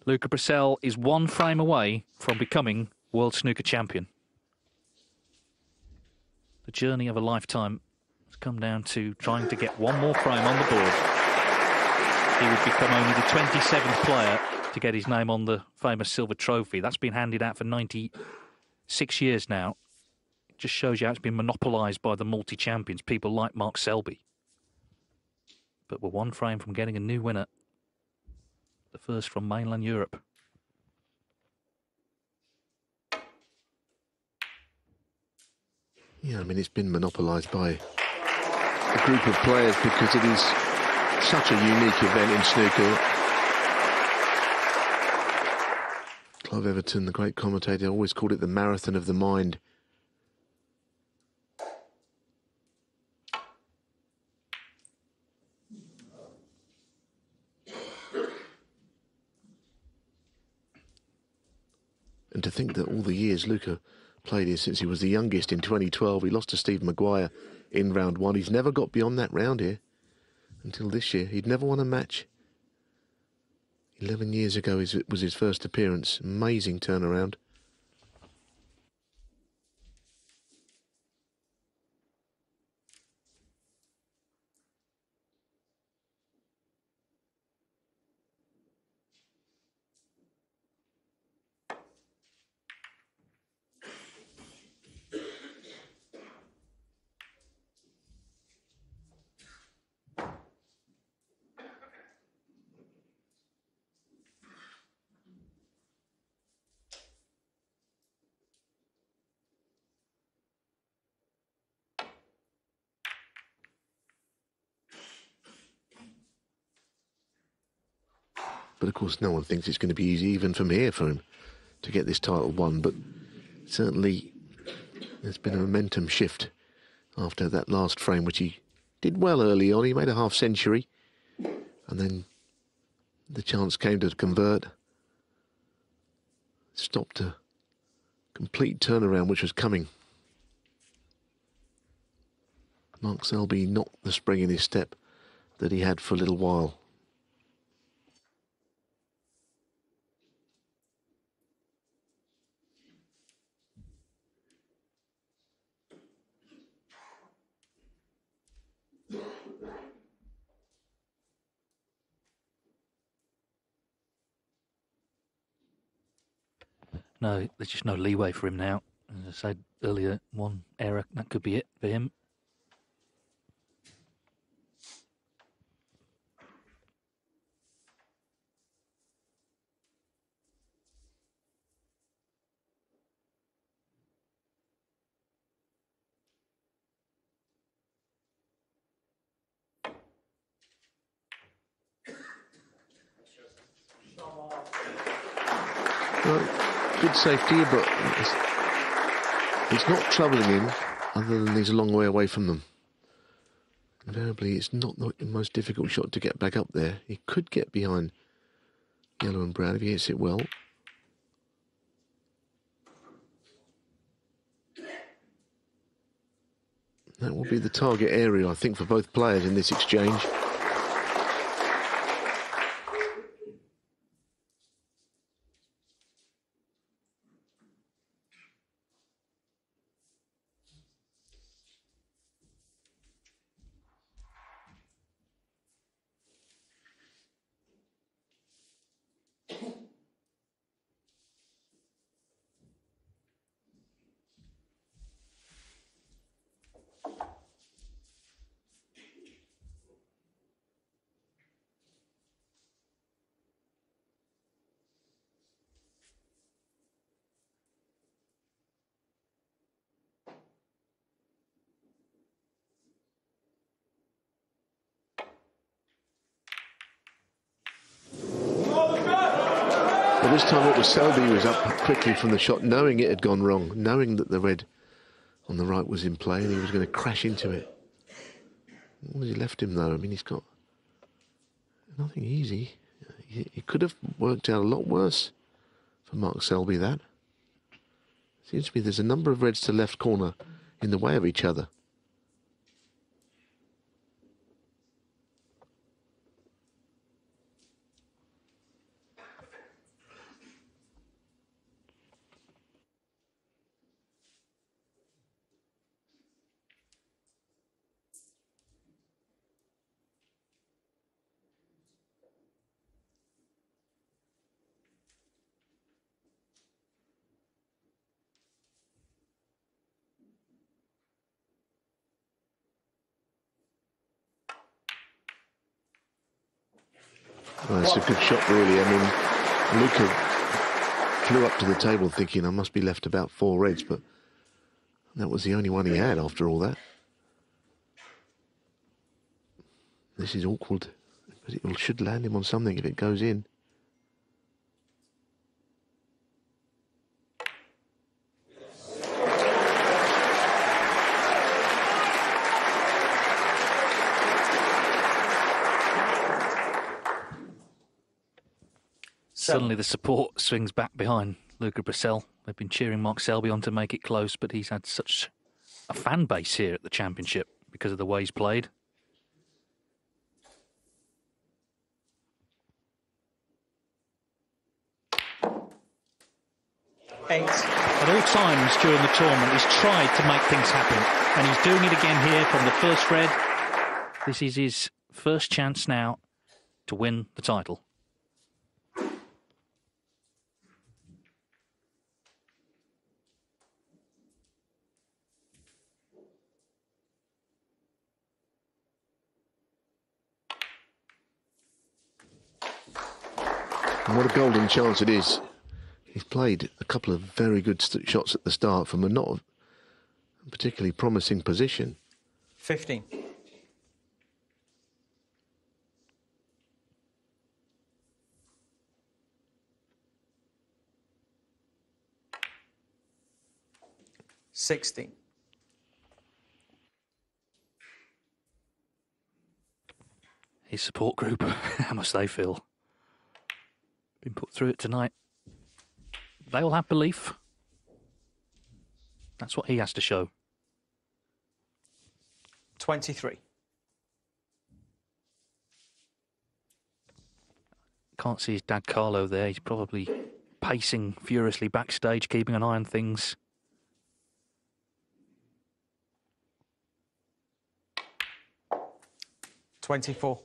Luca Brecel is one frame away from becoming World Snooker Champion. The journey of a lifetime has come down to trying to get one more frame on the board. He would become only the 27th player to get his name on the famous silver trophy. That's been handed out for 96 years now. It just shows you how it's been monopolised by the multi-champions, people like Mark Selby. But we're one frame from getting a new winner. The first from mainland Europe. Yeah, I mean, it's been monopolised by a group of players because it is such a unique event in snooker. Clive Everton, the great commentator, always called it the marathon of the mind. And to think that all the years Luca played here since he was the youngest in 2012, he lost to Steve Maguire in round one. He's never got beyond that round here until this year. He'd never won a match. 11 years ago was his first appearance. Amazing turnaround. But of course, no one thinks it's going to be easy, even from here, for him to get this title won. But certainly, there's been a momentum shift after that last frame, which he did well early on. He made a half century, and then the chance came to convert. Stopped a complete turnaround, which was coming. Mark Selby not the spring in his step that he had for a little while. No, there's just no leeway for him now. As I said earlier, one error, that could be it for him. Well, good safety, but it's not troubling him, other than he's a long way away from them. Invariably, it's not the most difficult shot to get back up there. He could get behind yellow and brown if he hits it well. That will be the target area, I think, for both players in this exchange. But this time it was Selby who was up quickly from the shot, knowing it had gone wrong, knowing that the red on the right was in play and he was going to crash into it. What has he left him, though? I mean, he's got nothing easy. He could have worked out a lot worse for Mark Selby, that. Seems to me there's a number of reds to left corner in the way of each other. Well, it's a good shot, really. I mean, Luca flew up to the table thinking I must be left about 4 reds, but that was the only one he had after all that. This is awkward, but it should land him on something if it goes in. Suddenly the support swings back behind Luca Brecel. They've been cheering Mark Selby on to make it close, but he's had such a fan base here at the championship because of the way he's played. At all times during the tournament, he's tried to make things happen, and he's doing it again here from the first red. This is his first chance now to win the title. And what a golden chance it is. He's played a couple of very good shots at the start from a not particularly promising position. 15. $16. His support group, how must they feel? Been put through it tonight. They will have belief. That's what he has to show. 23. Can't see his dad Carlo there. He's probably pacing furiously backstage, keeping an eye on things. $24.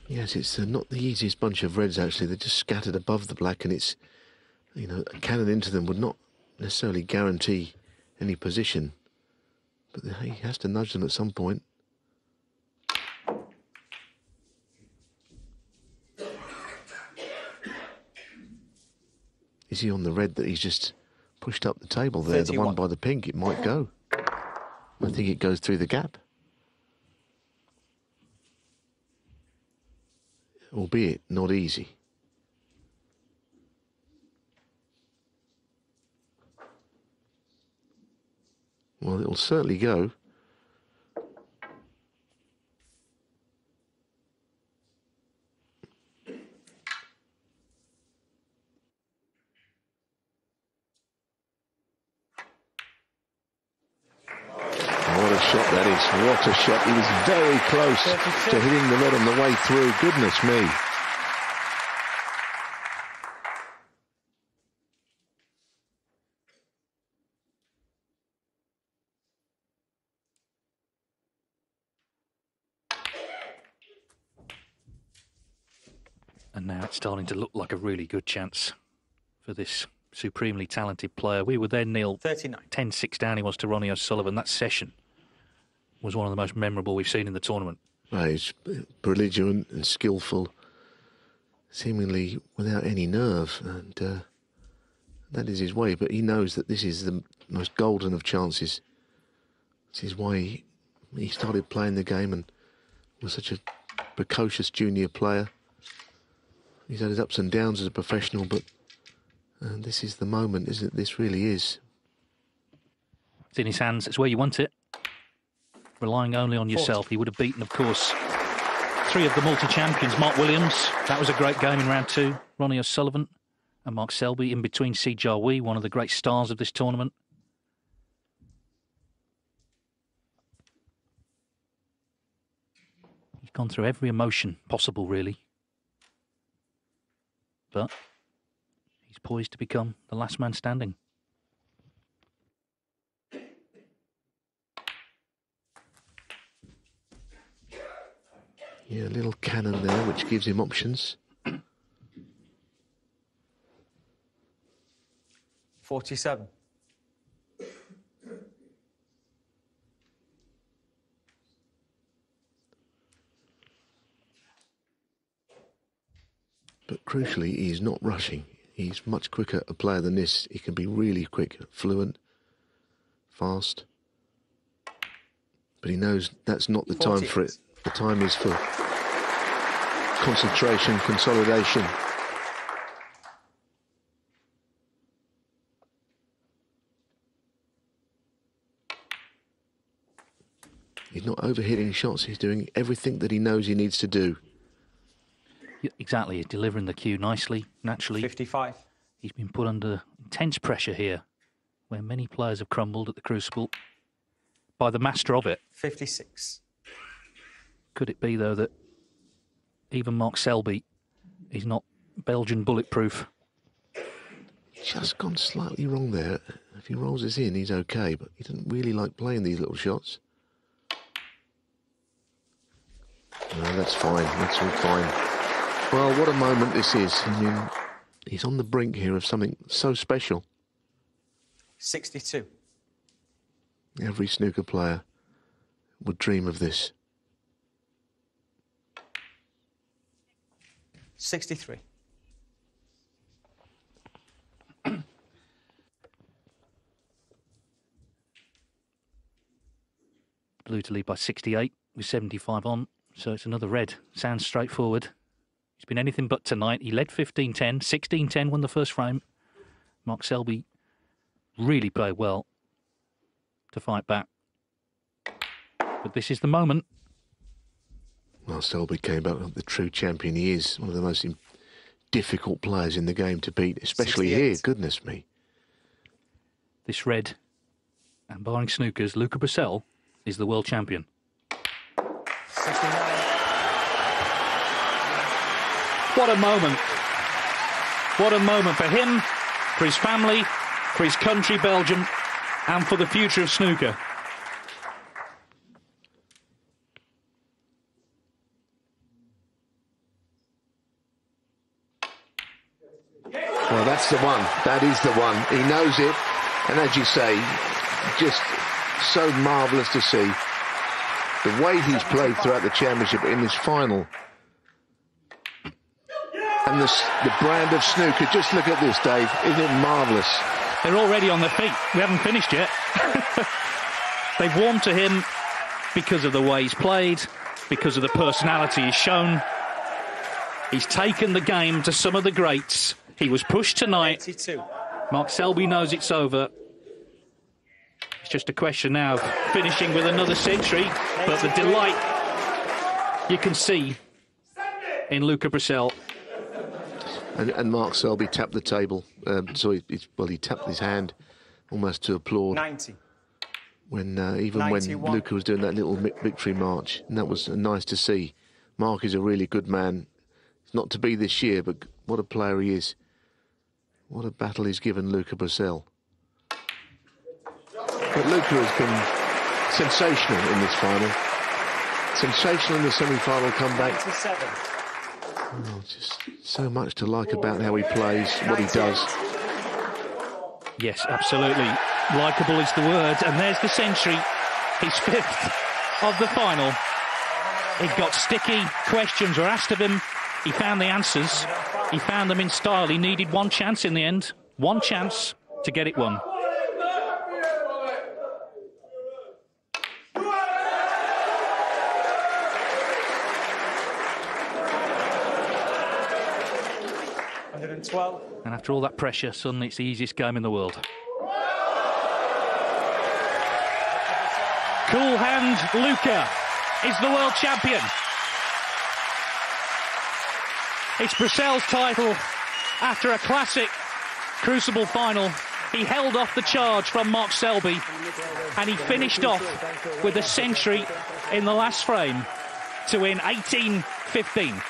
Yes, it's not the easiest bunch of reds, actually. They're just scattered above the black, and it's, you know, a cannon into them would not necessarily guarantee any position. But he has to nudge them at some point. Is he on the red that he's just pushed up the table there? 31. The one by the pink, it might go. I think it goes through the gap. Albeit not easy. Well, it'll certainly go. What a shot that is. What a shot. He was very close to hitting the red on the way through. Goodness me. And now it's starting to look like a really good chance for this supremely talented player. We were then, Neil, 39. 10-6 down he was to Ronnie O'Sullivan. That session was one of the most memorable we've seen in the tournament. Well, he's belligerent and skillful, seemingly without any nerve, and that is his way. But he knows that this is the most golden of chances. This is why he started playing the game and was such a precocious junior player. He's had his ups and downs as a professional, but this is the moment, isn't it? This really is. It's in his hands. It's where you want it. Relying only on yourself. 40. He would have beaten, of course, 3 of the multi-champions. Mark Williams, that was a great game in round 2. Ronnie O'Sullivan and Mark Selby in between. Si Jiahui, one of the great stars of this tournament. He's gone through every emotion possible, really. But he's poised to become the last man standing. Yeah, a little cannon there, which gives him options. 47. But crucially, he's not rushing. He's much quicker a player than this. He can be really quick, fluent, fast. But he knows that's not the time for it. The time is for concentration, consolidation. He's not overhitting shots. He's doing everything that he knows he needs to do. Exactly, he's delivering the cue nicely, naturally. 55. He's been put under intense pressure here, where many players have crumbled at the Crucible by the master of it. 56. Could it be, though, that even Mark Selby is not Belgian bulletproof? Just gone slightly wrong there. If he rolls this in, he's okay, but he doesn't really like playing these little shots. No, that's fine. That's all fine. Well, what a moment this is. I mean, he's on the brink here of something so special. 62. Every snooker player would dream of this. 63. Blue to lead by 68 with 75 on, so it's another red. Sounds straightforward. He's been anything but tonight. He led 15-10, 16-10 won the first frame. Mark Selby really played well to fight back. But this is the moment. Well, Selby came back like the true champion he is. One of the most difficult players in the game to beat, especially 68. here. Goodness me. This red, and barring snookers, Luca Brecel is the world champion. 69. What a moment. What a moment for him, for his family, for his country, Belgium, and for the future of snooker. Well, that's the one. That is the one. He knows it. And as you say, just so marvellous to see the way he's played throughout the championship in this final. And the brand of snooker. Just look at this, Dave. Isn't it marvellous? They're already on their feet. We haven't finished yet. They've warmed to him because of the way he's played, because of the personality he's shown. He's taken the game to some of the greats. He was pushed tonight. 82. Mark Selby knows it's over. It's just a question now of finishing with another century. But the delight you can see in Luca Brecel. And Mark Selby tapped the table. He tapped his hand almost to applaud. 90. When 91. when Luca was doing that little victory march, and that was nice to see. Mark is a really good man. It's not to be this year, but what a player he is. What a battle he's given Luca Brecel. But Luca has been sensational in this final. Sensational in the semi-final comeback. 97. Oh, just so much to like about how he plays, what he does. Yes, absolutely. Likeable is the word. And there's the century. His fifth of the final. It got sticky. Questions were asked of him. He found the answers. He found them in style. He needed one chance in the end. One chance to get it won. And after all that pressure, suddenly it's the easiest game in the world. Cool hand, Luca is the world champion. It's Brecel's title after a classic Crucible final. He held off the charge from Mark Selby and he finished off with a century in the last frame to win 18-15.